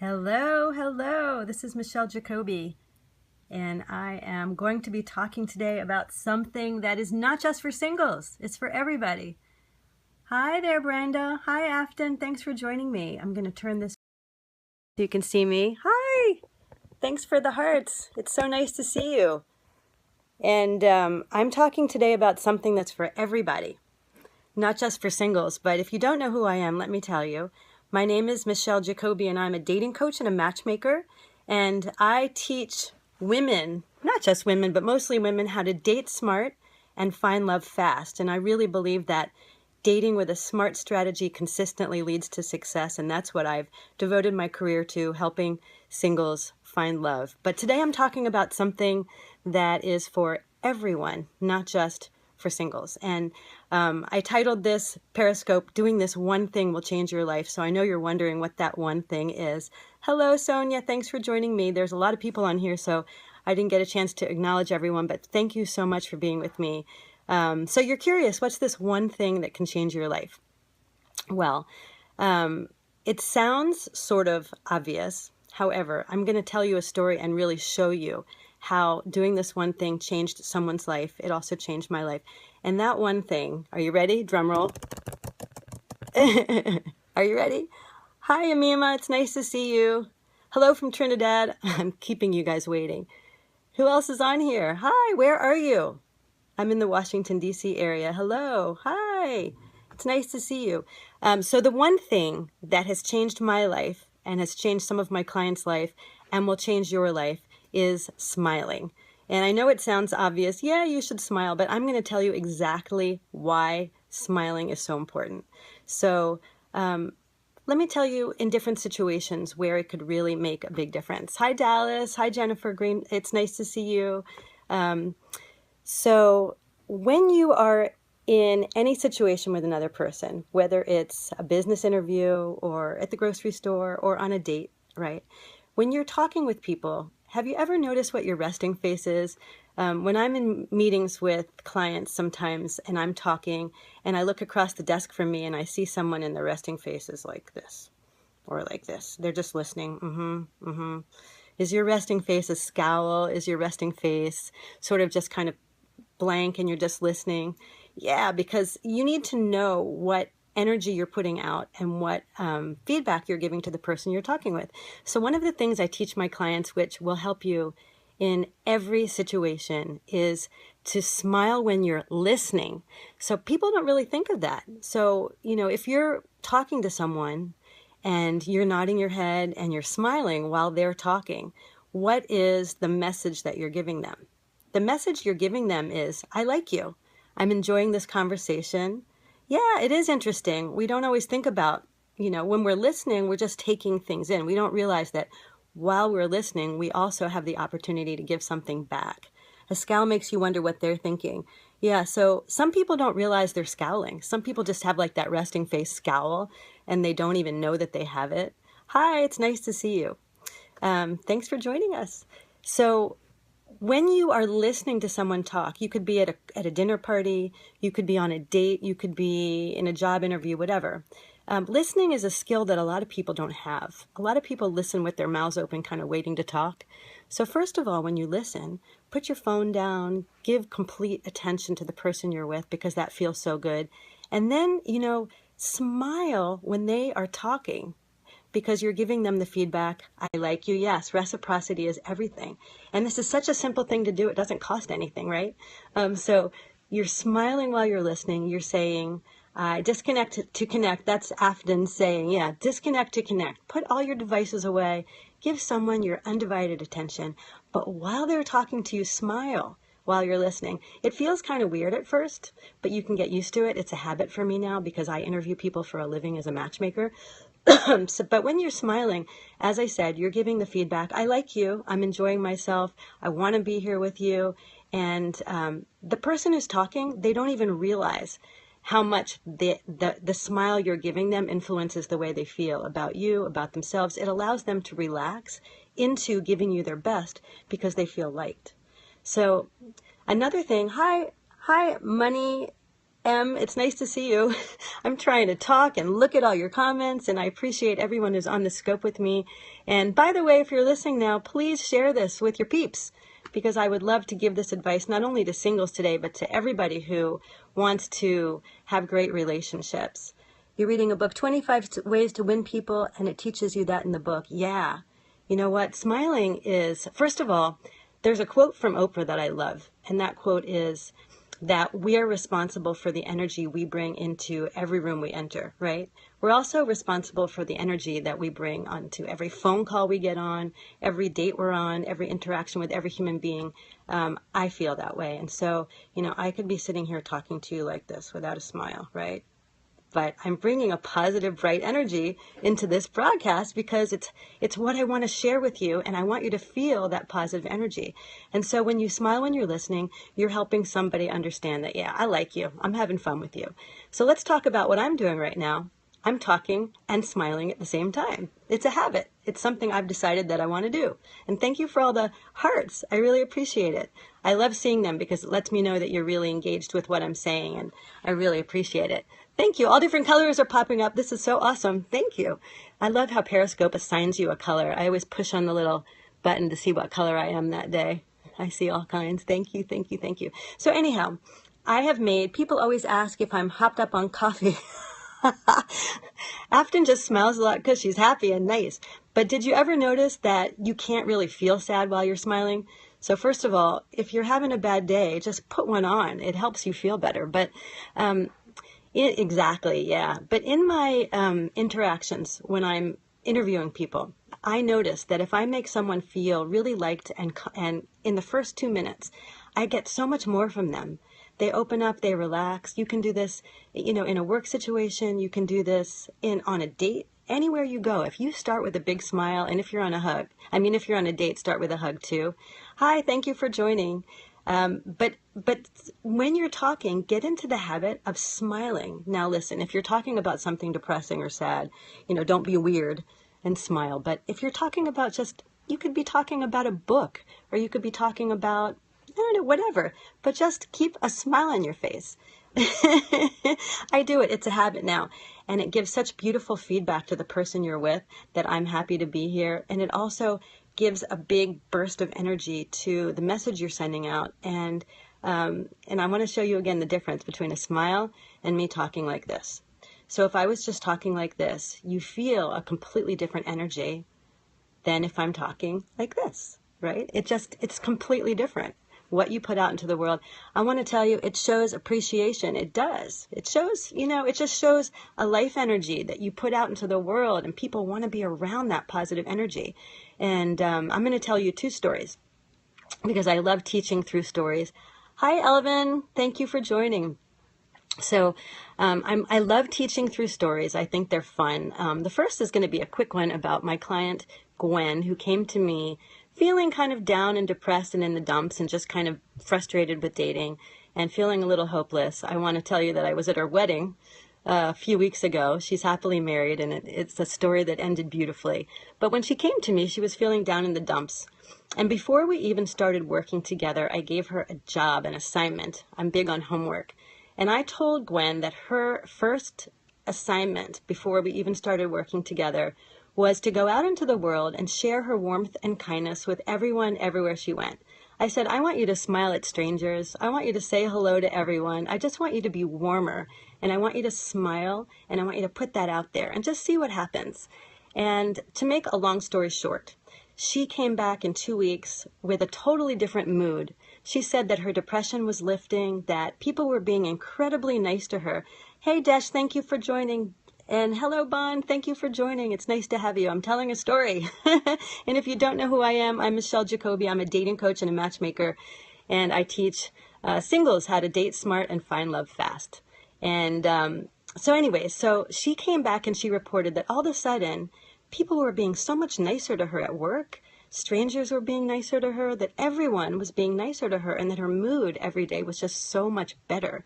Hello, hello. This is Michelle Jacoby, and I am going to be talking today about something that is not just for singles, it's for everybody. Hi there, Brenda. Hi, Afton. Thanks for joining me. I'm going to turn this so you can see me. Hi. Thanks for the hearts. It's so nice to see you. And I'm talking today about something that's for everybody, not just for singles. But if you don't know who I am, let me tell you. My name is Michelle Jacoby, and I'm a dating coach and a matchmaker. And I teach women, not just women, but mostly women, how to date smart and find love fast. And I really believe that dating with a smart strategy consistently leads to success. And that's what I've devoted my career to, helping singles find love. But today I'm talking about something that is for everyone, not just for singles. And I titled this Periscope, Doing This One Thing Will Change Your Life. So I know you're wondering what that one thing is. Hello, Sonia. Thanks for joining me. There's a lot of people on here, so I didn't get a chance to acknowledge everyone, but thank you so much for being with me. So you're curious, what's this one thing that can change your life? Well, it sounds sort of obvious. However, I'm going to tell you a story and really show you how doing this one thing changed someone's life. It also changed my life. And that one thing, are you ready? Drum roll. Are you ready? Hi, Amima. It's nice to see you. Hello from Trinidad. I'm keeping you guys waiting. Who else is on here? Hi, where are you? I'm in the Washington, D.C. area. Hello. Hi. It's nice to see you. So the one thing that has changed my life and has changed some of my clients' life and will change your life is smiling. And I know it sounds obvious. Yeah, you should smile, but I'm going to tell you exactly why smiling is so important. So let me tell you in different situations where it could really make a big difference. Hi, Dallas. Hi, Jennifer Green. It's nice to see you. So when you are in any situation with another person, whether it's a business interview or at the grocery store or on a date, right? When you're talking with people, have you ever noticed what your resting face is? When I'm in meetings with clients sometimes and I'm talking and I look across the desk from me and I see someone and their resting face is like this or like this. They're just listening. Is your resting face a scowl? Is your resting face sort of just kind of blank and you're just listening? Yeah, because you need to know what energy you're putting out and what feedback you're giving to the person you're talking with. So one of the things I teach my clients, which will help you in every situation, is to smile when you're listening. So people don't really think of that. So, if you're talking to someone and you're nodding your head and you're smiling while they're talking, what is the message that you're giving them? The message you're giving them is, I like you. I'm enjoying this conversation. Yeah, it is interesting. We don't always think about, when we're listening, we're just taking things in. We don't realize that while we're listening, we also have the opportunity to give something back. A scowl makes you wonder what they're thinking. Yeah, so some people don't realize they're scowling. Some people just have like that resting face scowl and they don't even know that they have it. Hi, it's nice to see you. Thanks for joining us. So when you are listening to someone talk, you could be at a dinner party, you could be on a date, you could be in a job interview, whatever. Listening is a skill that a lot of people don't have. A lot of people listen with their mouths open, kind of waiting to talk. So first of all, when you listen, put your phone down, give complete attention to the person you're with because that feels so good. And then, smile when they are talking, because you're giving them the feedback, I like you. Yes, reciprocity is everything. And this is such a simple thing to do. It doesn't cost anything, right? So you're smiling while you're listening. You're saying, disconnect to connect. That's Afton saying, yeah, disconnect to connect. Put all your devices away. Give someone your undivided attention. But while they're talking to you, smile while you're listening. It feels kind of weird at first, but you can get used to it. It's a habit for me now because I interview people for a living as a matchmaker. But when you're smiling, as I said, you're giving the feedback, I like you, I'm enjoying myself, I want to be here with you. And the person who's talking, they don't even realize how much the smile you're giving them influences the way they feel about you, about themselves. It allows them to relax into giving you their best because they feel liked. So another thing, hi, money. It's nice to see you. I'm trying to talk and look at all your comments, and I appreciate everyone who's on the scope with me. And by the way, if you're listening now, please share this with your peeps, because I would love to give this advice not only to singles today, but to everybody who wants to have great relationships. You're reading a book, 25 Ways to Win People, and it teaches you that in the book. Yeah. You know what? Smiling is, first of all, there's a quote from Oprah that I love, and that quote is that we are responsible for the energy we bring into every room we enter, right? We're also responsible for the energy that we bring onto every phone call we get on, every date we're on, every interaction with every human being. I feel that way. And so, I could be sitting here talking to you like this without a smile, right? But I'm bringing a positive, bright energy into this broadcast because it's what I want to share with you, and I want you to feel that positive energy. And so when you smile when you're listening, you're helping somebody understand that, yeah, I like you. I'm having fun with you. So let's talk about what I'm doing right now. I'm talking and smiling at the same time. It's a habit. It's something I've decided that I want to do. And thank you for all the hearts. I really appreciate it. I love seeing them because it lets me know that you're really engaged with what I'm saying, and I really appreciate it. Thank you. All different colors are popping up. This is so awesome. Thank you. I love how Periscope assigns you a color. I always push on the little button to see what color I am that day. I see all kinds. Thank you, thank you, thank you. So anyhow, people always ask if I'm hopped up on coffee. Afton just smiles a lot because she's happy and nice. But did you ever notice that you can't really feel sad while you're smiling? So first of all, if you're having a bad day, just put one on. It helps you feel better. But exactly, yeah. But in my interactions, when I'm interviewing people, I notice that if I make someone feel really liked and in the first 2 minutes, I get so much more from them. They open up, they relax. You can do this, in a work situation. You can do this on a date. Anywhere you go, if you start with a big smile, and if you're on a date, start with a hug too. Hi, thank you for joining. But when you're talking, get into the habit of smiling. Now listen, if you're talking about something depressing or sad, don't be weird and smile. But if you're talking about you could be talking about a book, or you could be talking about, I don't know, whatever, but just keep a smile on your face. I do it. It's a habit now. And it gives such beautiful feedback to the person you're with that I'm happy to be here. And it also gives a big burst of energy to the message you're sending out. And I want to show you again the difference between a smile and me talking like this. So if I was just talking like this, you feel a completely different energy than if I'm talking like this, right? It's completely different. What you put out into the world. I want to tell you, it shows appreciation. It does. It shows, it just shows a life energy that you put out into the world, and people want to be around that positive energy. And I'm going to tell you 2 stories because I love teaching through stories. Hi, Elvin. Thank you for joining. So I love teaching through stories. I think they're fun. The first is going to be a quick one about my client, Gwen, who came to me feeling kind of down and depressed and in the dumps and just kind of frustrated with dating and feeling a little hopeless. I want to tell you that I was at her wedding a few weeks ago. She's happily married, and it's a story that ended beautifully. But when she came to me, she was feeling down in the dumps. And before we even started working together, I gave her a job, an assignment. I'm big on homework. And I told Gwen that her first assignment before we even started working together was to go out into the world and share her warmth and kindness with everyone everywhere she went. I said, I want you to smile at strangers. I want you to say hello to everyone. I just want you to be warmer, and I want you to smile, and I want you to put that out there and just see what happens. And to make a long story short, she came back in 2 weeks with a totally different mood. She said that her depression was lifting, that people were being incredibly nice to her. Hey, Desh, thank you for joining. And hello, Bon. Thank you for joining. It's nice to have you. I'm telling a story. And if you don't know who I am, I'm Michelle Jacoby. I'm a dating coach and a matchmaker. And I teach singles how to date smart and find love fast. And so she came back and she reported that all of a sudden, people were being so much nicer to her at work. Strangers were being nicer to her, that everyone was being nicer to her, and that her mood every day was just so much better.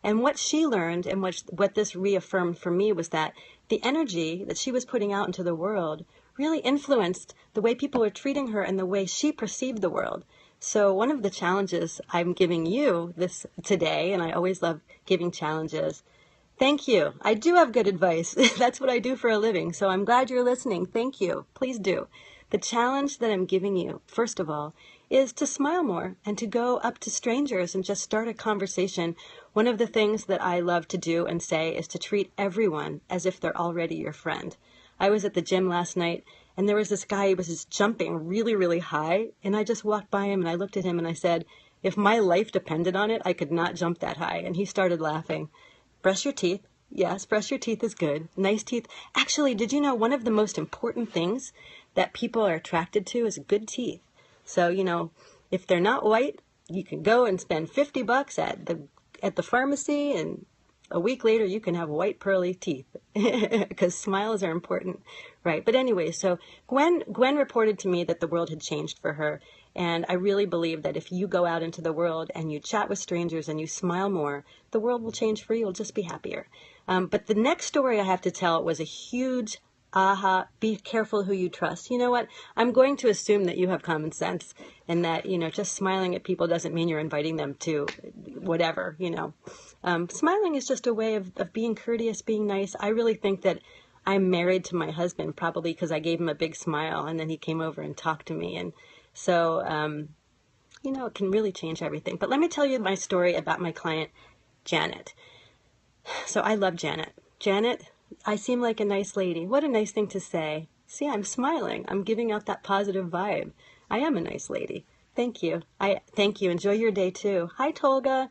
And what she learned, and what this reaffirmed for me, was that the energy that she was putting out into the world really influenced the way people were treating her and the way she perceived the world. So one of the challenges I'm giving you this today, and I always love giving challenges. Thank you. I do have good advice. That's what I do for a living. So I'm glad you're listening. Thank you. Please do. The challenge that I'm giving you, first of all, is to smile more and to go up to strangers and just start a conversation. One of the things that I love to do and say is to treat everyone as if they're already your friend. I was at the gym last night and there was this guy who was just jumping really, really high. And I just walked by him and I looked at him and I said, if my life depended on it, I could not jump that high. And he started laughing. Brush your teeth. Yes, brush your teeth is good. Nice teeth. Actually, did you know one of the most important things that people are attracted to is good teeth? So, if they're not white, you can go and spend $50 at the pharmacy, and a week later you can have white pearly teeth because smiles are important, right? But anyway, so Gwen reported to me that the world had changed for her. And I really believe that if you go out into the world and you chat with strangers and you smile more, the world will change for you. You'll just be happier. But the next story I have to tell was a huge aha, be careful who you trust. You know what? I'm going to assume that you have common sense and that, just smiling at people doesn't mean you're inviting them to whatever, Smiling is just a way of being courteous, being nice. I really think that I'm married to my husband probably because I gave him a big smile and then he came over and talked to me. And so, it can really change everything. But let me tell you my story about my client, Janet. So I love Janet. Janet, I seem like a nice lady. What a nice thing to say. See, I'm smiling. I'm giving out that positive vibe. I am a nice lady. Thank you. Thank you. Enjoy your day too. Hi, Tolga.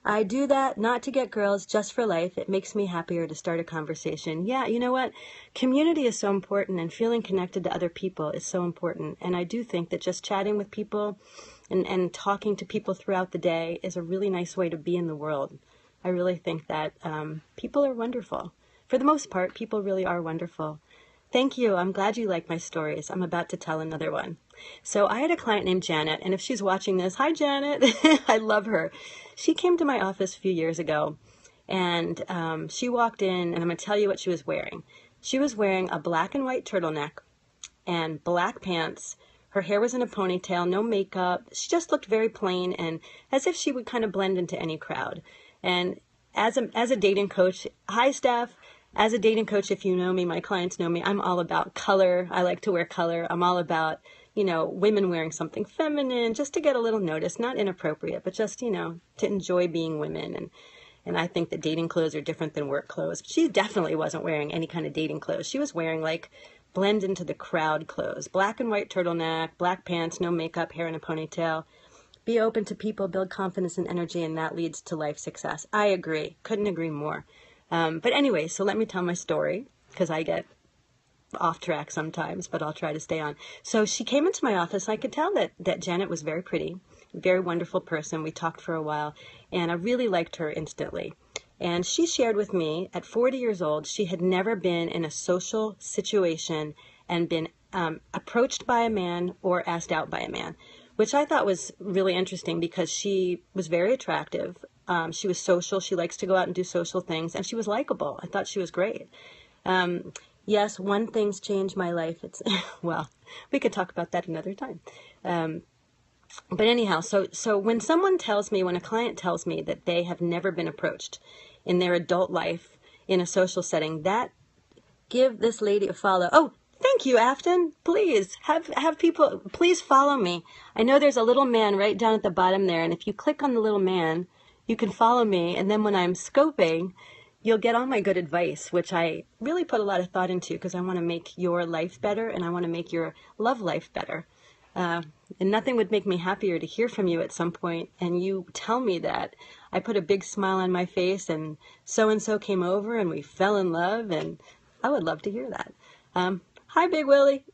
I do that not to get girls, just for life. It makes me happier to start a conversation. Yeah, you know what? Community is so important and feeling connected to other people is so important. And I do think that just chatting with people and talking to people throughout the day is a really nice way to be in the world. I really think that people are wonderful. For the most part, people really are wonderful. Thank you. I'm glad you like my stories. I'm about to tell another one. So I had a client named Janet, and if she's watching this, hi, Janet. I love her. She came to my office a few years ago, and she walked in, and I'm going to tell you what she was wearing. She was wearing a black and white turtleneck and black pants. Her hair was in a ponytail, no makeup. She just looked very plain and as if she would kind of blend into any crowd. And as a dating coach, hi, Steph. As a dating coach, if you know me, my clients know me, I'm all about color. I like to wear color. I'm all about, women wearing something feminine just to get a little notice, not inappropriate, but just, to enjoy being women. And I think that dating clothes are different than work clothes. She definitely wasn't wearing any kind of dating clothes. She was wearing like blend into the crowd clothes, black and white turtleneck, black pants, no makeup, hair in a ponytail. Be open to people, build confidence and energy, and that leads to life success. I agree. Couldn't agree more. But anyway, so let me tell my story because I get off track sometimes, but I'll try to stay on. So she came into my office. I could tell that Janet was very pretty, very wonderful person. We talked for a while, and I really liked her instantly. And she shared with me at 40 years old, she had never been in a social situation and been approached by a man or asked out by a man, which I thought was really interesting because she was very attractive. She was social. She likes to go out and do social things, and she was likable. I thought she was great. Yes, one thing's changed my life. It's well, we could talk about that another time. But anyhow, so when when a client tells me that they have never been approached in their adult life in a social setting, that give this lady a follow. Oh, thank you, Afton. Please have people, please follow me. I know there's a little man right down at the bottom there, and if you click on the little man, you can follow me, and then when I'm scoping, you'll get all my good advice, which I really put a lot of thought into because I want to make your life better and I want to make your love life better. And nothing would make me happier to hear from you at some point and you tell me that. I put a big smile on my face and so came over and we fell in love, and I would love to hear that. Hi, Big Willie.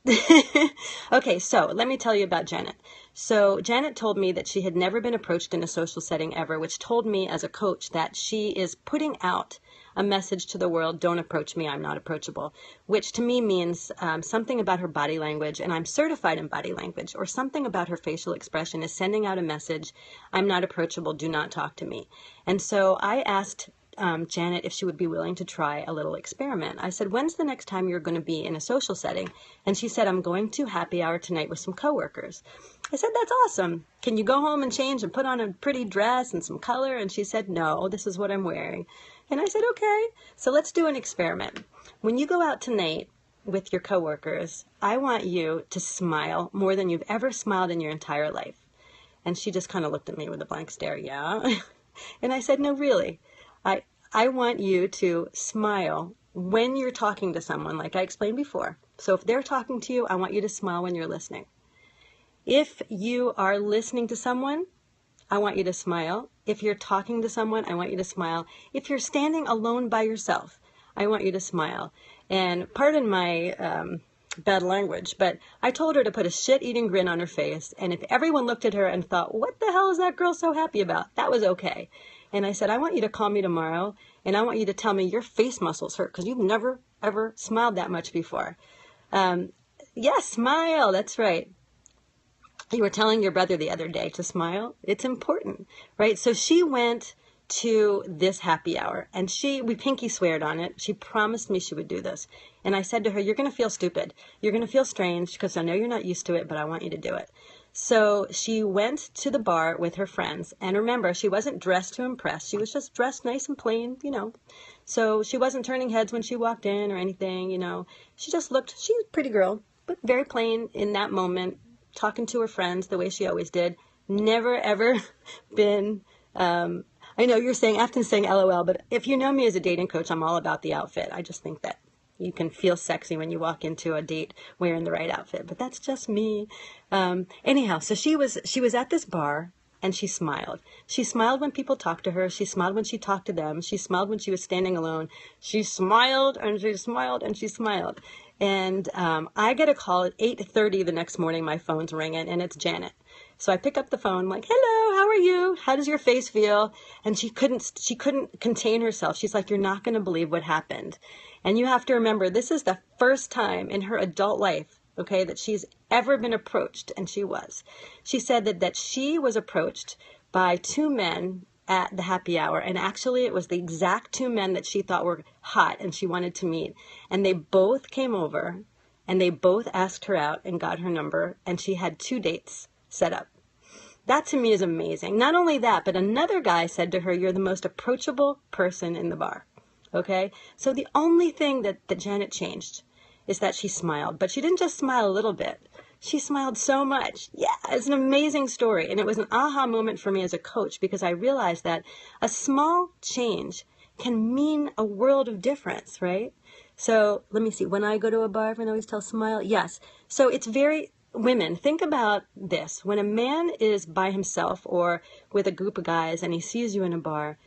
Okay, so let me tell you about Janet. So Janet told me that she had never been approached in a social setting ever, which told me as a coach that she is putting out a message to the world, don't approach me, I'm not approachable, which to me means something about her body language, and I'm certified in body language, or something about her facial expression is sending out a message, I'm not approachable, do not talk to me. And so I asked Janet if she would be willing to try a little experiment. I said, when's the next time you're going to be in a social setting? And she said, I'm going to happy hour tonight with some coworkers. I said, that's awesome. Can you go home and change and put on a pretty dress and some color? And she said, no, this is what I'm wearing. And I said, okay, so let's do an experiment. When you go out tonight with your coworkers, I want you to smile more than you've ever smiled in your entire life. And she just kind of looked at me with a blank stare. Yeah. And I said, no, really, I want you to smile when you're talking to someone, like I explained before. So if they're talking to you, I want you to smile when you're listening. If you are listening to someone, I want you to smile. If you're talking to someone, I want you to smile. If you're standing alone by yourself, I want you to smile. And pardon my bad language, but I told her to put a shit-eating grin on her face. And if everyone looked at her and thought, what the hell is that girl so happy about? That was okay. And I said, I want you to call me tomorrow, and I want you to tell me your face muscles hurt because you've never, ever smiled that much before. Yes, smile. That's right. You were telling your brother the other day to smile. It's important, right? So she went to this happy hour, and we pinky sweared on it. She promised me she would do this. And I said to her, you're going to feel stupid. You're going to feel strange because I know you're not used to it, but I want you to do it. So she went to the bar with her friends. And remember, she wasn't dressed to impress. She was just dressed nice and plain, So she wasn't turning heads when she walked in or anything, She just looked, she's a pretty girl, but very plain in that moment, talking to her friends the way she always did. Never, ever been, I know you're saying, often saying LOL, but if you know me as a dating coach, I'm all about the outfit. I just think that you can feel sexy when you walk into a date wearing the right outfit, but that's just me. Anyhow, so she was at this bar and she smiled. She smiled when people talked to her. She smiled when she talked to them. She smiled when she was standing alone. She smiled and she smiled and she smiled. And I get a call at 8:30 the next morning. My phone's ringing and it's Janet. So I pick up the phone like, hello, how are you? How does your face feel? And she couldn't contain herself. She's like, you're not going to believe what happened. And you have to remember, this is the first time in her adult life, okay, that she's ever been approached. And she was. She said that she was approached by two men at the happy hour. And actually, it was the exact two men that she thought were hot and she wanted to meet. And they both came over and they both asked her out and got her number. And she had 2 dates set up. That to me is amazing. Not only that, but another guy said to her, you're the most approachable person in the bar. Okay? So the only thing that Janet changed is that she smiled. But she didn't just smile a little bit. She smiled so much. Yeah, it's an amazing story. And it was an aha moment for me as a coach because I realized that a small change can mean a world of difference, right? So let me see. When I go to a bar, everyone always tells smile. Yes. So it's very... Women, think about this. When a man is by himself or with a group of guys and he sees you in a bar,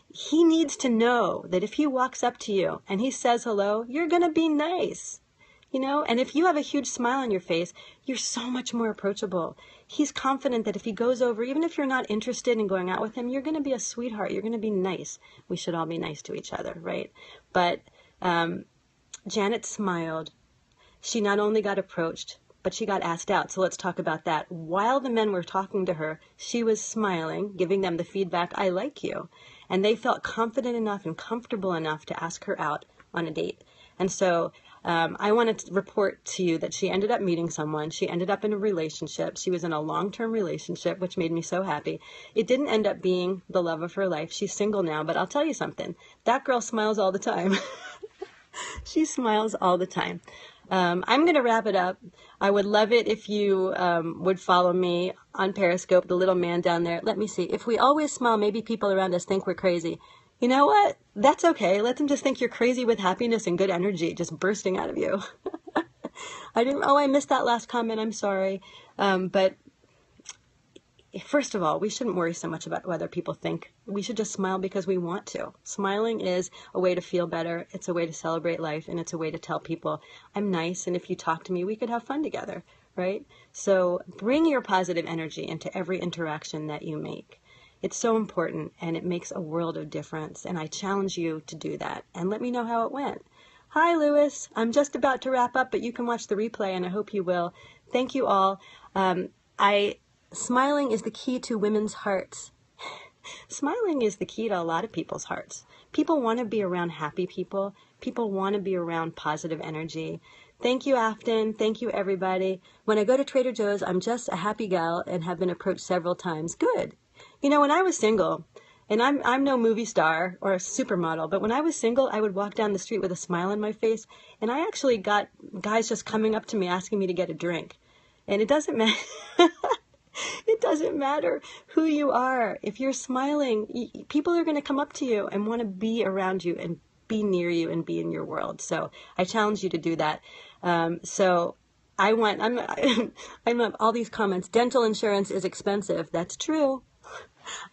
he needs to know that if he walks up to you and he says hello, you're going to be nice. And if you have a huge smile on your face, you're so much more approachable. He's confident that if he goes over, even if you're not interested in going out with him, you're going to be a sweetheart. You're going to be nice. We should all be nice to each other, right? But Janet smiled. She not only got approached, but she got asked out. So let's talk about that. While the men were talking to her, she was smiling, giving them the feedback, I like you. And they felt confident enough and comfortable enough to ask her out on a date. And so I wanted to report to you that she ended up meeting someone. She ended up in a relationship. She was in a long-term relationship, which made me so happy. It didn't end up being the love of her life. She's single now, but I'll tell you something. That girl smiles all the time. She smiles all the time. I'm going to wrap it up. I would love it if you would follow me on Periscope, the little man down there. Let me see. If we always smile, maybe people around us think we're crazy. You know what? That's okay. Let them just think you're crazy with happiness and good energy just bursting out of you. I missed that last comment. I'm sorry. But first of all, we shouldn't worry so much about what other people think. We should just smile because we want to. Smiling is a way to feel better. It's a way to celebrate life, and it's a way to tell people, I'm nice, and if you talk to me, we could have fun together, right? So bring your positive energy into every interaction that you make. It's so important, and it makes a world of difference, and I challenge you to do that. And let me know how it went. Hi, Lewis. I'm just about to wrap up, but you can watch the replay, and I hope you will. Thank you all. Smiling is the key to women's hearts. Smiling is the key to a lot of people's hearts. People want to be around happy people. People want to be around positive energy. Thank you, Afton. Thank you, everybody. When I go to Trader Joe's, I'm just a happy gal and have been approached several times. Good. You know, when I was single, and I'm no movie star or a supermodel, but when I was single, I would walk down the street with a smile on my face, and I actually got guys just coming up to me asking me to get a drink. And it doesn't matter. It doesn't matter who you are. If you're smiling, people are going to come up to you and want to be around you and be near you and be in your world. So I challenge you to do that. So I'm all these comments. Dental insurance is expensive. That's true.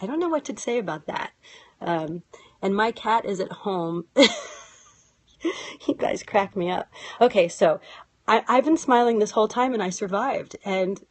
I don't know what to say about that. And my cat is at home. You guys crack me up. Okay, so I've been smiling this whole time and I survived. And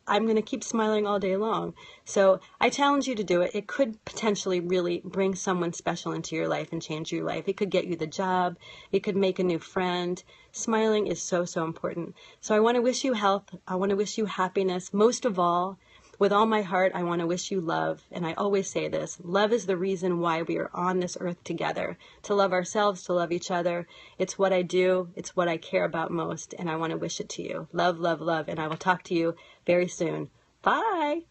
I'm going to keep smiling all day long. So I challenge you to do it. It could potentially really bring someone special into your life and change your life. It could get you the job. It could make a new friend. Smiling is so, so important. So I want to wish you health. I want to wish you happiness. Most of all, with all my heart, I want to wish you love. And I always say this, love is the reason why we are on this earth together. To love ourselves, to love each other. It's what I do. It's what I care about most. And I want to wish it to you. Love, love, love. And I will talk to you very soon. Bye.